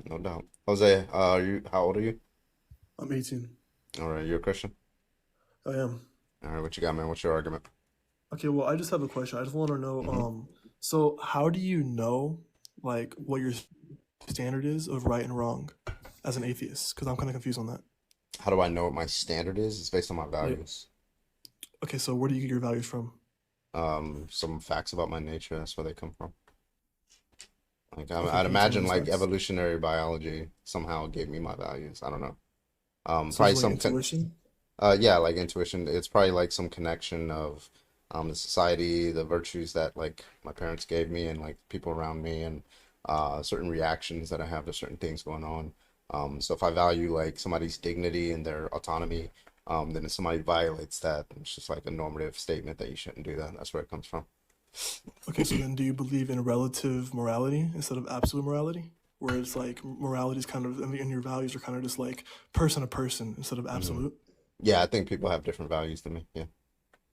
No doubt. Jose, how old are you? I'm 18. All right, you're a Christian? I am. All right, what you got, man? What's your argument? Okay, well, I just have a question. I just want to know, hmm so how do you know, like, what your standard is of right and wrong as an atheist? Because I'm kind of confused on that. How do I know what my standard is? It's based on my Yeah. values. Okay, so where do you get your values from? Some facts about my nature, that's where they come from. Like Okay, I'd can you tell me imagine those like facts? evolutionary biology somehow gave me my values. I don't know. So Probably it's like some intuition? yeah, like intuition. It's probably like some connection of the society, the virtues that like my parents gave me and like people around me and certain reactions that I have to certain things going on. So if I value like somebody's dignity and their autonomy, then if somebody violates that, it's just like a normative statement that you shouldn't do that. That's where it comes from. Okay, so then do you believe in relative morality instead of absolute morality? Where it's like morality is kind of, and your values are kind of just like person to person instead of hmm absolute? Yeah, I think people have different values than me. Yeah.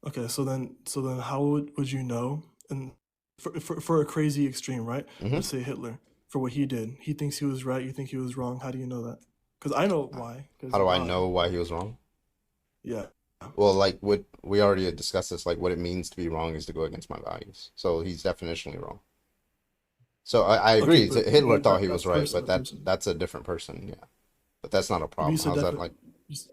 Okay, so then how would you know? And for a crazy extreme, right? hmm Let's say Hitler, for what he did. He thinks he was right, you think he was wrong. How do you know that? Because I know why. How Because do I God. know why he was wrong? Yeah. Well, like what we already had discussed this, like what it means to be wrong is to go against my values. So he's definitionally wrong. So I Okay, agree. Hitler but thought he was that's right, person but to person. that's a different person. Yeah, but that's not a But you problem. said How's that like? you s-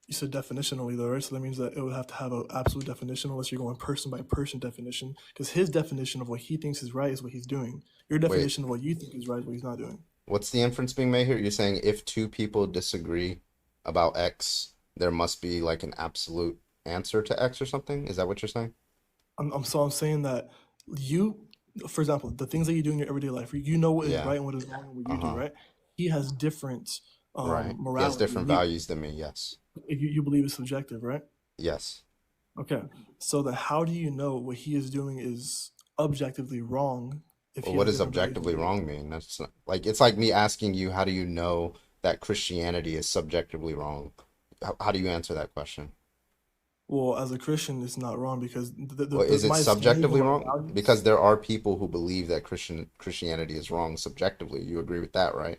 you said definitionally though, right? So that means that it would have to have an absolute definition unless you're going person by person definition. Because his definition of what he thinks is right is what he's doing. Your Wait, definition of what you think is right is what he's not doing. what's the inference being made here? You're saying if two people disagree about X, there must be like an absolute answer to X or something? Is that what you're saying? I'm saying that you, for example, the things that you do in your everyday life, you know what is Yeah. right and what is wrong in what you do, Uh-huh. right? He has different Right. He has morality, different and values than me. Yes. you believe it's subjective, right? Yes. Okay, so then how do you know what he is doing is objectively wrong if Well, he what has does different values than objectively you do? wrong mean? That's not, like it's like me asking you, how do you know that Christianity is subjectively wrong? How do you answer that question? Well, as a Christian, it's not wrong because Well, is it my standards and subjectively my wrong? Because values. there are people who believe that Christianity is wrong subjectively. You agree with that, right?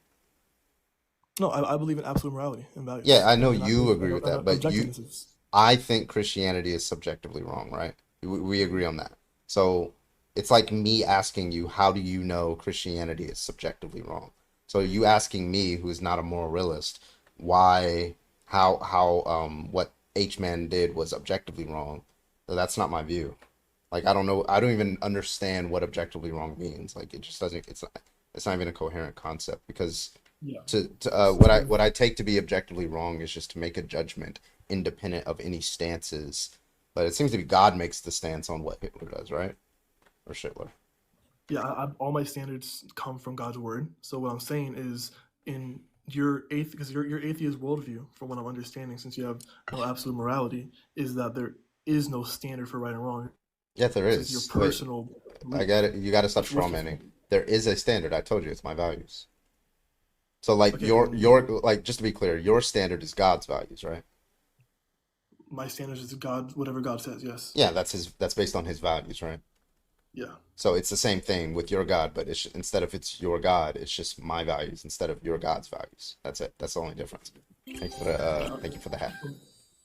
No, I believe in absolute morality and Yeah, values, I know and you agree with that, but objectiveness is. I think Christianity is subjectively wrong, right? We agree on that. So it's like me asking you, how do you know Christianity is subjectively wrong? So you asking me, who is not a moral realist, why, what H man did was objectively wrong. So that's not my view. Like I don't know, I don't even understand what objectively wrong means. Like it just doesn't. It's not even a coherent concept because Yeah. what I take to be objectively wrong is just to make a judgment independent of any stances. But it seems to be God makes the stance on what Hitler does, right? Or Schindler. Yeah, all my standards come from God's word. So what I'm saying is, in your because your atheist worldview, from what I'm understanding, since you have no absolute morality, is that there is no standard for right and wrong. Yeah, there It's just your is. Wait, personal I belief. got it. You got to stop What's straw your manning. standard? There is a standard. I told you it's my values. So like Okay, then like just to be clear, your standard is God's values, right? my standards is God, whatever God says. Yes. Yeah, that's based on his values, right? Yeah. So it's the same thing with your God, but instead of it's your God, it's just my values instead of your God's values. That's it. That's the only difference. Thank you for the hat.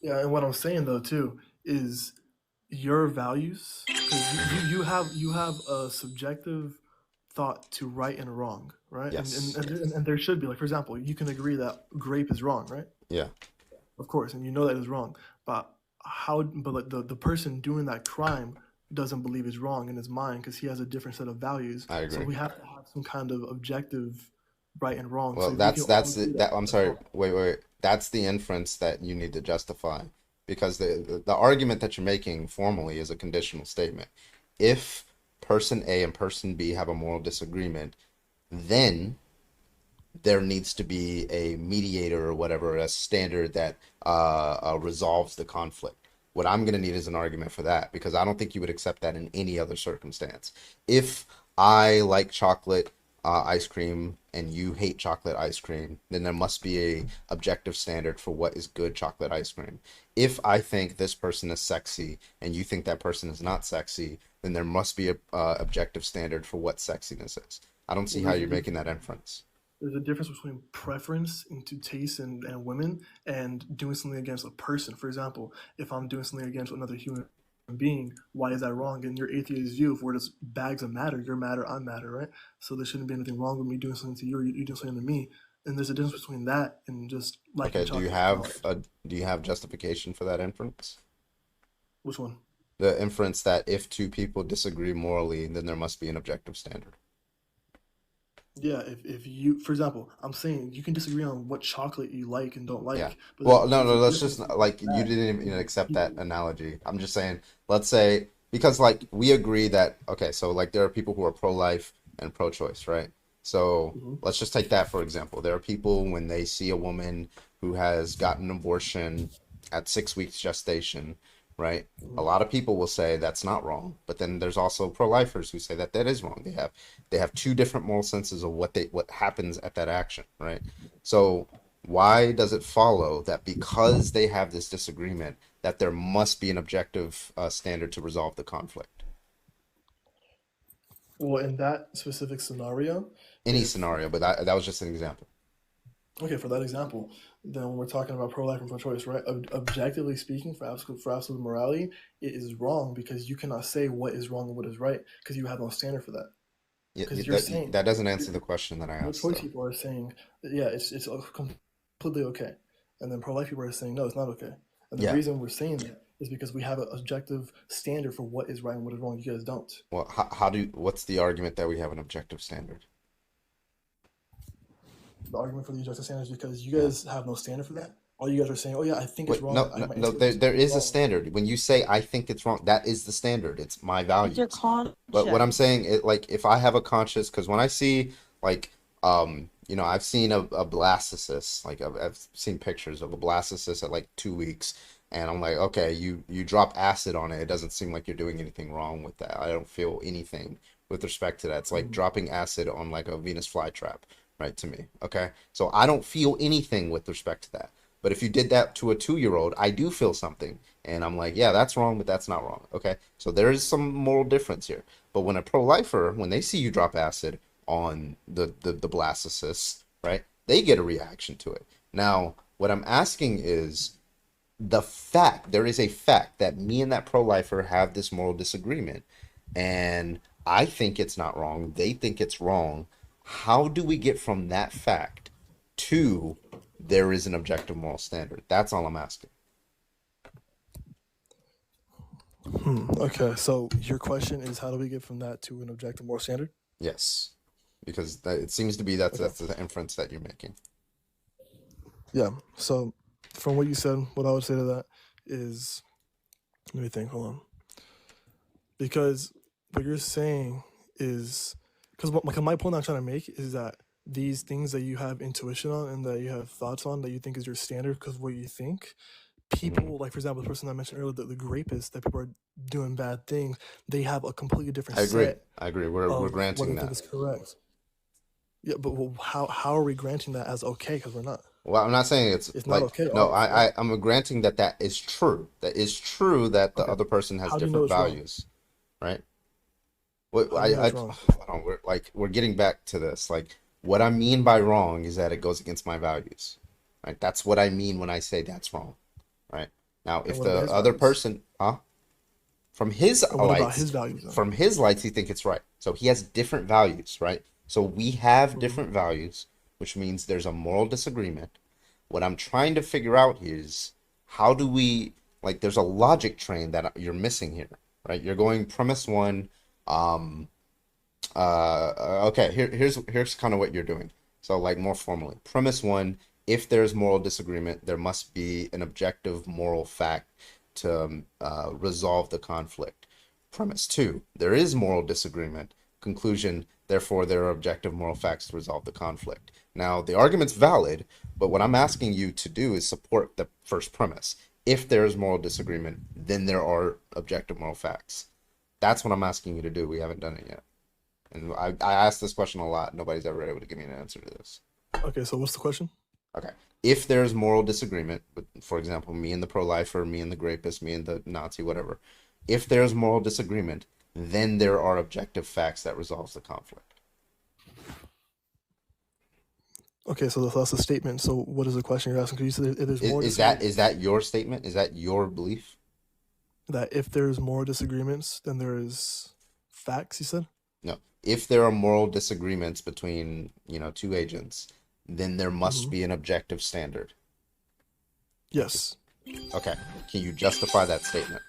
Yeah, and what I'm saying though too is your values, because you have a subjective thought to right and wrong, right? Yes. And there should be, like, for example, you can agree that grape is wrong, right? Yeah, Of course, and you know that is wrong. But but like the person doing that crime doesn't believe it's wrong in his mind because he has a different set of values. I So agree. we have to have some kind of objective right and wrong. So Well, if we can all agree that that I'm that's sorry. wrong. Wait. That's the inference that you need to justify because the argument that you're making formally is a conditional statement. If person A and person B have a moral disagreement, then there needs to be a mediator or whatever, a standard that resolves the conflict. What I'm going to need is an argument for that because I don't think you would accept that in any other circumstance. If I like chocolate ice cream and you hate chocolate ice cream, then there must be a objective standard for what is good chocolate ice cream. If I think this person is sexy and you think that person is not sexy, then there must be a objective standard for what sexiness is. I don't see Well, how you're making that inference. There's a difference between preference into taste and women and doing something against a person. For example, if I'm doing something against another human being, why is that wrong? In your atheist view, if we're just bags of matter, you're matter, I'm matter, right? So there shouldn't be anything wrong with me doing something to you or you doing something to me. And there's a difference between that and just liking Okay, chocolate. do you have justification for that inference? Which one? The inference that if two people disagree morally, then there must be an objective standard. Yeah, if you, for example, I'm saying you can disagree on what chocolate you like and don't Yeah. like, but Well, then no, there's no, a let's just difference between like you that didn't even and accept that people. analogy. I'm just saying, let's say because like we agree that okay, so like there are people who are pro-life and pro-choice, right? So Mhm. let's just take that for example. There are people when they see a woman who has gotten an abortion at 6 weeks gestation, right? A Mhm. lot of people will say that's not wrong, but then there's also pro-lifers who say that that is wrong. They have two different moral senses of what happens at that action, right? So why does it follow that because they have this disagreement that there must be an objective standard to resolve the conflict? Well, in that specific scenario, Any if scenario, but that was just an example. okay, for that example, then when we're talking about pro-life and pro-choice, right? Objectively speaking, for absolute morality, it is wrong because you cannot say what is wrong and what is right because you have no standard for that. Because you're saying That doesn't answer the question that I asked, pro-choice though. people are saying, yeah, it's completely okay, and then pro-life people are saying, no, it's not okay. And the Yeah. reason we're saying that is because we have an objective standard for what is right and what is wrong. You guys don't. Well, what's the argument that we have an objective standard? The argument for the objective standard is because you Yeah. guys have no standard for that. All you guys are saying, oh yeah, I think it's Wait, wrong. no, no, My no. intellect There is is a wrong. standard. When you say I think it's wrong, that is the standard. It's my It's your values. But what I'm conscience. saying, like, if I have a conscious, because when I see, like, I've seen a blastocyst, like, I've seen pictures of a blastocyst at like 2 weeks, and I'm like, okay, you drop acid on it. It doesn't seem like you're doing anything wrong with that. I don't feel anything with respect to that. It's like Mhm. dropping acid on like a Venus flytrap, right, to me. Okay, so I don't feel anything with respect to that. But if you did that to a 2-year old, I do feel something. And I'm like, yeah, that's wrong, but that's not wrong. Okay. So there is some moral difference here. But when a pro-lifer, when they see you drop acid on the blastocysts, right, they get a reaction to it. Now, what I'm asking is there is a fact that me and that pro-lifer have this moral disagreement. And I think it's not wrong. They think it's wrong. How do we get from that fact to there is an objective moral standard? That's all I'm asking. Okay, so your question is how do we get from that to an objective moral standard? Yes, because it seems to be that's Okay. the inference that you're making. Yeah. So from what you said, what I would say to that is let me think, hold on. Because what you're saying is because my point I'm trying to make is that these things that you have intuition on and that you have thoughts on that you think is your standard because what you think Mhm. people like for example the person I mentioned earlier the rapist that people are doing bad things they have a completely different I agree. set I agree. We're of what they granting think that. is correct. Yeah, but well, how are we granting that as okay? Because we're not. Well, I'm not saying it's It's not like okay, no. obviously, right? I'm granting that that is true. That is true that the Okay. other person has How do you know different it's wrong? values, right? What How do you know I it's wrong? hold on. We're getting back to this. Like what I mean by wrong is that it goes against my values, right? That's what I mean when I say that's wrong, right? Now, And if what about the his other values? person, from his And what about lights, his values then? he think it's right. So he has different values, right? So we have Mhm. different values, which means there's a moral disagreement. What I'm trying to figure out is how do we like there's a logic train that you're missing here, right? You're going premise one, um okay, here's kind of what you're doing. So like more formally, premise one, if there's moral disagreement, there must be an objective moral fact to resolve the conflict. Premise two, there is moral disagreement. Conclusion, therefore there are objective moral facts to resolve the conflict. Now, the argument's valid, but what I'm asking you to do is support the first premise. If there is moral disagreement, then there are objective moral facts. That's what I'm asking you to do. We haven't done it yet. And I asked this question a lot. Nobody's ever able to give me an answer to this. Okay, so what's the question? Okay. If there's moral disagreement, for example, me and the pro-lifer, me and the rapist, me and the Nazi, whatever, if there's moral disagreement, then there are objective facts that resolves the conflict. Okay, so that's a statement. So what is the question you're asking? Because you said if there's Is, more is that disagreement, is that your statement? Is that your belief? that if there's more disagreements than there is facts, you said? No. If there are moral disagreements between, two agents, then there must Hmm. be an objective standard. Yes. Okay. Can you justify that statement?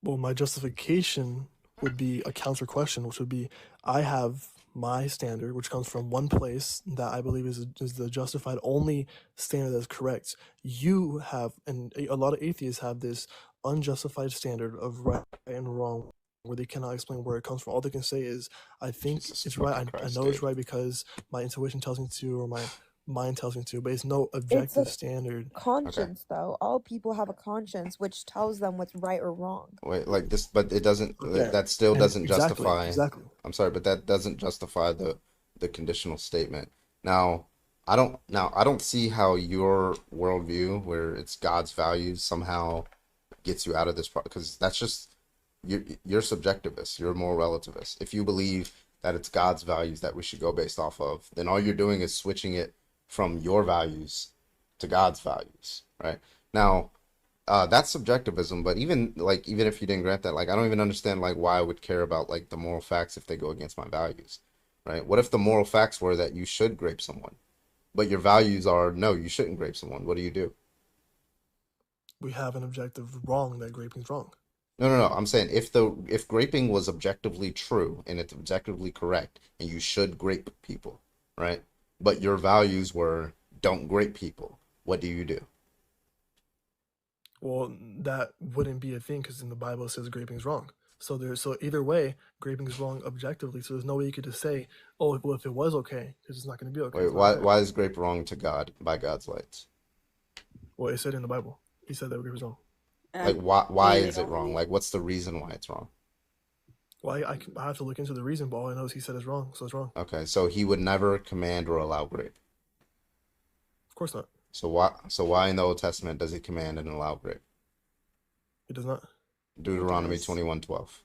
Well, my justification would be a counter question, which would be I have my standard, which comes from one place that I believe is the justified only standard that's correct. You have, and a lot of atheists have this unjustified standard of right and wrong, where they cannot explain where it comes from. All they can say is, I think Jesus it's right. fucking I Christ, know it's dude. right because my intuition tells me to, or my mind tells me to, but it's no It's objective a standard. Okay. conscience, though. All people have a conscience which tells them what's right or wrong. Wait, like this, but it doesn't, Okay. that still And doesn't exactly, justify, exactly. I'm sorry, but that doesn't justify the conditional statement. Now, I don't see how your worldview, where it's God's values, somehow gets you out of this part, because that's just, you're subjectivist, you're a moral relativist. If you believe that it's God's values that we should go based off of, then all you're doing is switching it from your values to God's values, right? Now, that's subjectivism, but even if you didn't grant that, like I don't even understand like why I would care about like the moral facts if they go against my values, right? What if the moral facts were that you should grape someone, but your values are no, you shouldn't grape someone? What do you do? We have an objective wrong that graping's wrong. No, no, no. I'm saying if graping was objectively true and it's objectively correct and you should grape people, right? But your values were don't grape people. What do you do? Well, that wouldn't be a thing because in the Bible it says graping's wrong. So either way, graping's wrong objectively. So there's no way you could just say, oh, well, if it was okay, because it's not going to be okay. Wait, It's not right. why is grape wrong to God by God's lights? Well, it said in the Bible. He said that grape is wrong. Like And why they is it don't wrong? need. Like what's the reason why it's wrong? Well, I have to look into the reason, but all I know is he said it's wrong, so it's wrong. Okay, so he would never command or allow grape. Of course not. So why in the Old Testament does he command and allow grape? He does not. Deuteronomy Does. 21:12.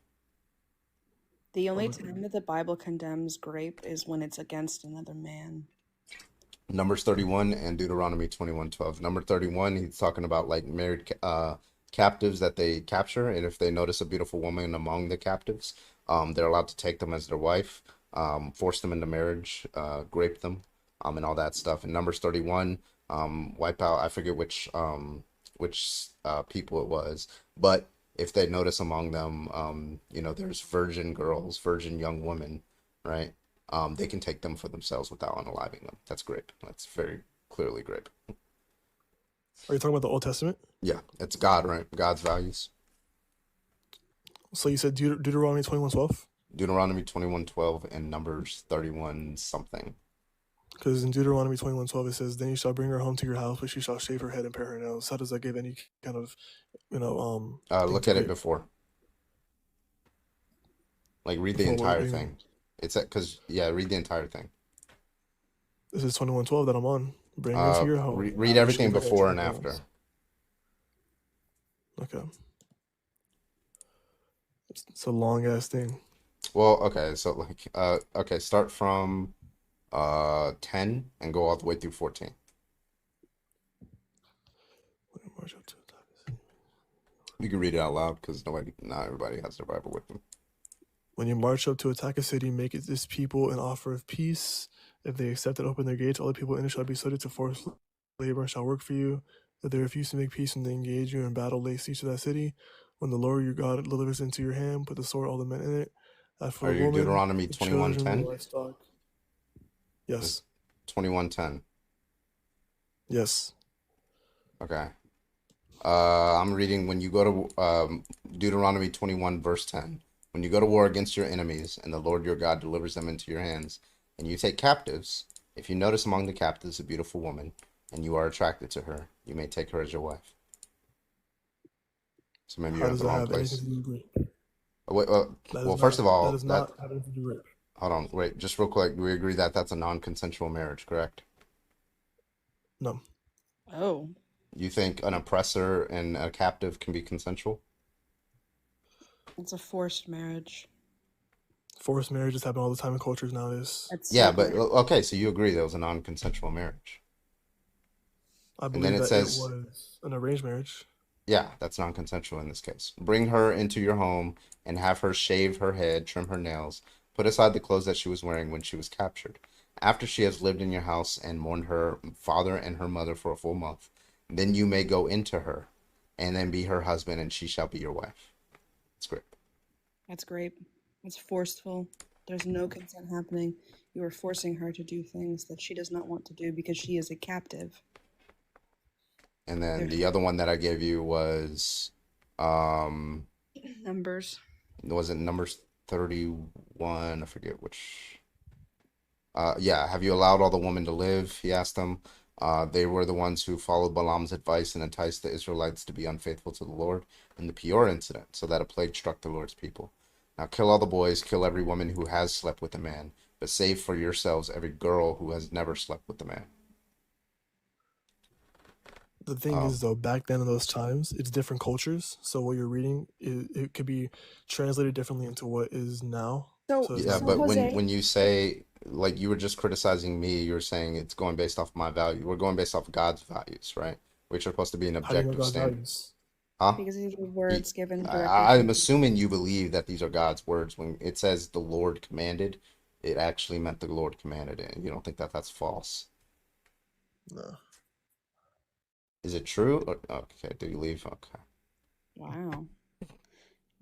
The I'll only look. time that the Bible condemns grape is when it's against another man. Numbers 31 and Deuteronomy 21:12. Number 31, he's talking about like married captives that they capture, and if they notice a beautiful woman among the captives, they're allowed to take them as their wife, force them into marriage, grape them, and all that stuff. In Numbers 31, wipe out, I forget which people it was, but if they notice among them, there's virgin girls, virgin young women, right? They can take them for themselves without unaliving them. That's grape. That's very clearly grape. Are you talking about the Old Testament? Yeah, it's God, right? God's values. So you said Deuteronomy 21:12? Deuteronomy 21:12 and Numbers 31 something. Because in Deuteronomy 21:12 it says, "Then you shall bring her home to your house, but she shall shave her head and pare her nails." How does that give any kind of, thing Look to at it grape? before. Like read the Before what entire do you mean? thing. It's because yeah, read the entire thing. This is 21:12 that I'm on. Bring her to your home, Read have her everything shave her head, before trim and her after. nails. Okay, it's a long ass thing. Well, okay, so like okay, start from 10 and go all the way through 14. March up to attack. You can read it out loud because not everybody has their Bible with them. When you march up to attack a city, make it this people an offer of peace. If they accept and open their gates, all the people in it shall be subject to forced labor and shall work for you. If they refuse to make peace and they engage you in battle, lay siege to that city. When the Lord your God delivers into your hand, put the sword, all the men in it. As for Are the you woman, Deuteronomy the children, the 21:10? livestock. It's Yes, 21:10. yes. Okay. I'm reading when you go to Deuteronomy 21 verse 10. When you go to war against your enemies and the Lord your God delivers them into your hands and you take captives, if you notice among the captives a beautiful woman and you are attracted to her, you may take her as your wife. So maybe How you're at does the that wrong have anything place. to do with grape? Oh, wait, That well, is first not. of That all, is not having to do with grape. hold on, wait, just real quick. We agree that that's a non-consensual marriage, correct? No, Oh, You think an oppressor and a captive can be consensual? it's a forced marriage. Forced marriages happen all the time in cultures nowadays. That's Yeah, so but weird. okay, so you agree that was a non-consensual marriage. I And then believe it that it says, was an arranged marriage. yeah, that's non-consensual in this case. Bring her into your home and have her shave her head, trim her nails, put aside the clothes that she was wearing when she was captured. After she has lived in your house and mourned her father and her mother for a full month, then you may go into her and then be her husband, and she shall be your wife. It's great. That's great. It's forceful. There's no consent happening. You are forcing her to do things that she does not want to do because she is a captive. And then There's the other one that I gave you um, numbers. was it Numbers 31? I forget which. Yeah, have you allowed all the women to live? He asked them. They were the ones who followed Balaam's advice and enticed the Israelites to be unfaithful to the Lord in the Peor incident, so that a plague struck the Lord's people. Now kill all the boys, kill every woman who has slept with a man, but save for yourselves every girl who has never slept with a man. The thing Um, is, though, back then in those times, it's different cultures. So what you're reading, it could be translated differently into what is now. So, So it's yeah, not so but like Jose, when you say, like, you were just criticizing me, you were saying it's going based off my value. We're going based off God's values, right? Which are supposed to be an how do you know objective God's standard. values? Huh? because these are Y- words given directly from I'm assuming you believe that these are God's words. When it says the Lord commanded, it actually meant the Lord commanded it. You don't think that that's false? No. Is it true? Okay, do you leave? Okay. Wow.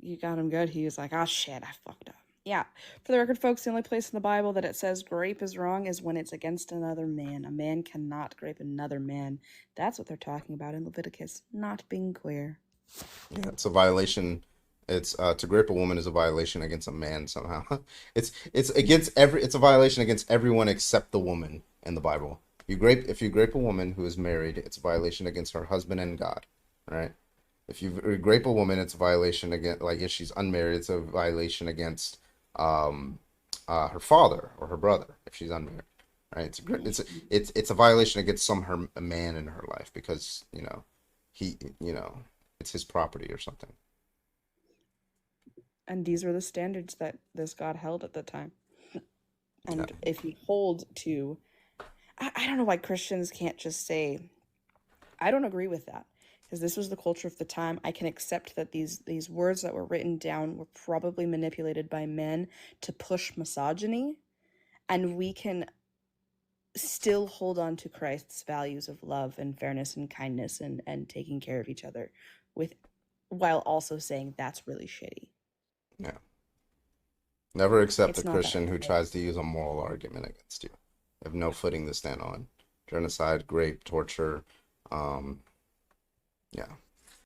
You got him good. He was like, oh shit, I fucked up. Yeah. For the record, folks, the only place in the Bible that it says grape is wrong is when it's against another man. A man cannot grape another man. That's what they're talking about in Leviticus, not being queer. Yeah, it's a violation. It's to grape a woman is a violation against a man somehow. It's a violation against everyone except the woman in the Bible. If you grape a woman who is married, it's a violation against her husband and God, right? If you grape a woman, it's a violation against, like, if she's unmarried, it's a violation against um her father or her brother if she's unmarried, right? It's a violation against a man in her life because he it's his property or something. And these were the standards that this God held at the time. Yeah. And if you hold to, I don't know why Christians can't just say, I don't agree with that. Because this was the culture of the time. I can accept that these words that were written down were probably manipulated by men to push misogyny, and we can still hold on to Christ's values of love and fairness and kindness and taking care of each other with while also saying that's really shitty. Yeah. Never accept a It's not that Christian who hard. tries to use a moral argument against you. You have no footing to stand on. Genocide, rape, torture. Um, yeah.